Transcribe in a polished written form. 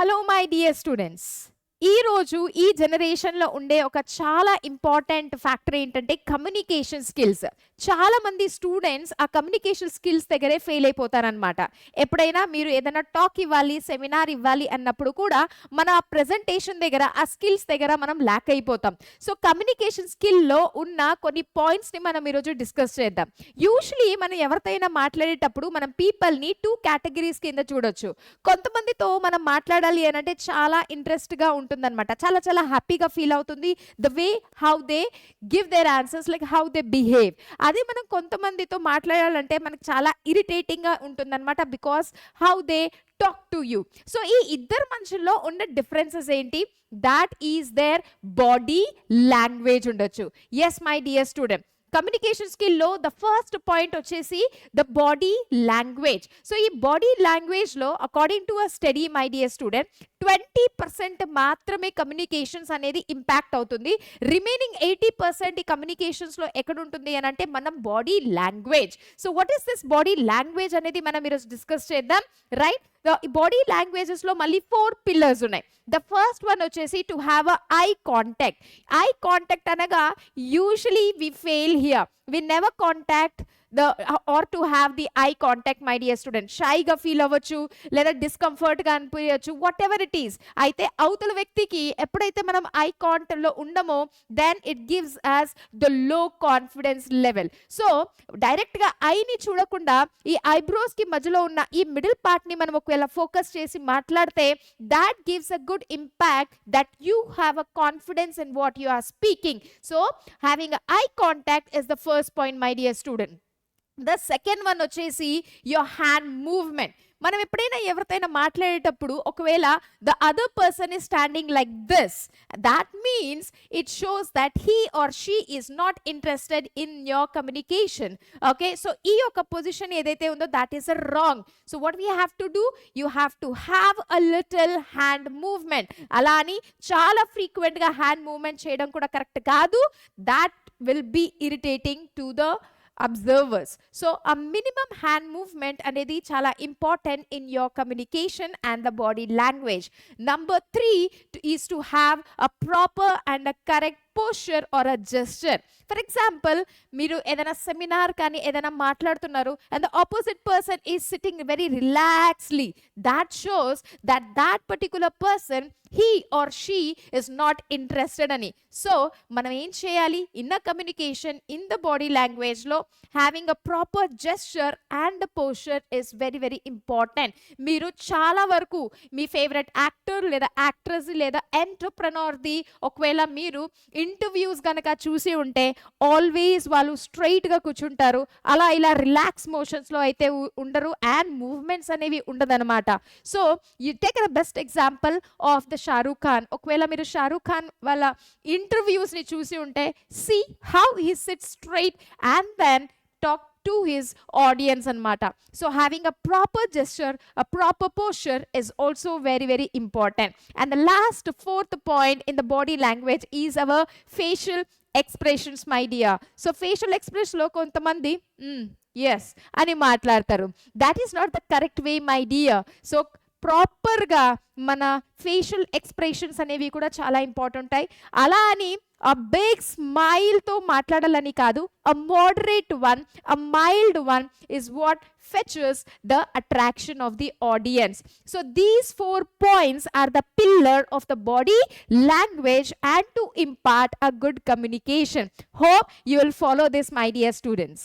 Hello my dear students. ఈ రోజు ఈ జనరేషన్లో ఉండే ఒక చాలా ఇంపార్టెంట్ ఫ్యాక్టర్ ఏంటంటే కమ్యూనికేషన్ స్కిల్స్. చాలా మంది స్టూడెంట్స్ ఆ కమ్యూనికేషన్ స్కిల్స్ దగ్గరే ఫెయిల్ అయిపోతారనమాట. ఎప్పుడైనా మీరు ఏదైనా టాక్ ఇవ్వాలి, సెమినార్ ఇవ్వాలి అన్నప్పుడు కూడా మన ప్రెజెంటేషన్ దగ్గర ఆ స్కిల్స్ దగ్గర మనం ల్యాక్ అయిపోతాం. సో కమ్యూనికేషన్ స్కిల్లో ఉన్న కొన్ని పాయింట్స్ని మనం ఈరోజు డిస్కస్ చేద్దాం. యూజువలీ మనం ఎవరితోనైనా మాట్లాడేటప్పుడు మనం పీపుల్ని 2 కేటగిరీస్ కింద చూడొచ్చు. కొంతమందితో మనం మాట్లాడాలి అని అంటే చాలా ఇంట్రెస్ట్గా ఉంటుందన్నమాట. చాలా చాలా హ్యాపీగా ఫీల్ అవుతుంది. The way how they give their answers, like how they behave. అదే మనం కొంతమందితో మాట్లాడాలంటే మనకు చాలా ఇరిటేటింగ్గా ఉంటుందన్నమాట. Because how they talk to you. So ఈ ఇద్దరు మనుషుల్లో ఉన్న డిఫరెన్సెస్ ఏంటి? That is their body language ఉండొచ్చు. Yes my dear student, communication స్కిల్లో ద ఫస్ట్ పాయింట్ వచ్చేసి ద బాడీ లాంగ్వేజ్. సో ఈ బాడీ లాంగ్వేజ్లో according to a study my dear student 20% మాత్రమే కమ్యూనికేషన్స్ అనేది ఇంపాక్ట్ అవుతుంది. రిమైనింగ్ 80% ఈ కమ్యూనికేషన్స్లో ఎక్కడ ఉంటుంది అని అంటే మనం body language. So what is this body language అనేది మనం ఈరోజు డిస్కస్ చేద్దాం, రైట్? బాడీ లాంగ్వేజెస్లో మళ్ళీ 4 పిల్లర్స్ ఉన్నాయి. ద ఫస్ట్ వన్ వచ్చేసి to have a eye contact. Eye contact అనగా usually we fail here. We never contact or to have the eye contact my dear student. షైగా feel అవ్వచ్చు, లేదా డిస్కంఫర్ట్గా అనిపించవచ్చు, what ever it is. అయితే అవతల వ్యక్తికి ఎప్పుడైతే మనం ఐ కాంటాక్ట్లో ఉండమో then it gives us the low confidence level. So డైరెక్ట్గా ఐని చూడకుండా ఈ ఐబ్రోస్కి మధ్యలో ఉన్న ఈ మిడిల్ పార్ట్ని మనం ఒకవేళ ఫోకస్ చేసి మాట్లాడితే that gives a good impact that you have a confidence in what you are speaking. So having a eye contact is the first point my dear student. The second one వచ్చేసి your hand movement. మనం ఎప్పుడైనా ఎవరితోనైనా మాట్లాడేటప్పుడు ఒకవేళ the other person is standing like this, that means it shows that he or she is not interested in your communication. Okay, so ఈ యొక్క position ఏదైతే ఉందో that is a wrong. So what we have to do, you have to have a little hand movement. అలా అని చాలా ఫ్రీక్వెంట్గా hand movement చేయడం కూడా కరెక్ట్ కాదు. That will be irritating to the observers. So a minimum hand movement అనేది చాలా important in your communication and the body language. Number 3 is to have a proper and a correct posture or a gesture. For example, మీరు ఏదైనా seminar కానీ ఏదైనా మాట్లాడుతున్నారు and the opposite person is sitting very relaxedly. That shows that that particular person, he or she is not interested అని. So మనం ఏం చేయాలి? In a communication in the body లాంగ్వేజ్లో having a proper gesture and posture is very very important. మీరు చాలా వరకు మీ favourite actor లేదా యాక్ట్రెస్ లేదా ఎంటర్ప్రెనర్ది ఒకవేళ మీరు ఇంటర్వ్యూస్ కనుక చూసి ఉంటే ఆల్వేస్ వాళ్ళు స్ట్రైట్గా కూర్చుంటారు. అలా ఇలా రిలాక్స్ మోషన్స్లో అయితే ఉండరు అండ్ మూవ్మెంట్స్ అనేవి ఉండదన్నమాట. So you take the best example of the Shahrukh Khan. ఒకవేళ మీరు షారూక్ ఖాన్ వాళ్ళ ఇంటర్వ్యూస్ని చూసి ఉంటే see how he sit straight and then talk to his audience anamata. So having a proper gesture, a proper posture is also very very important. And the last fourth point in the body language is our facial expressions my dear. So facial expressions lo kontamandi yes ani maatladtaru. That is not the correct way my dear. So ప్రాపర్గా మన facial expressions అనేవి కూడా చాలా important ఉంటాయి. అలా అని a big smile తో మాట్లాడాలని కాదు. A moderate one, a mild one is what fetches the attraction of the audience. So these 4 points are the pillar of the body language and to impart a good communication. Hope you will follow this my dear students.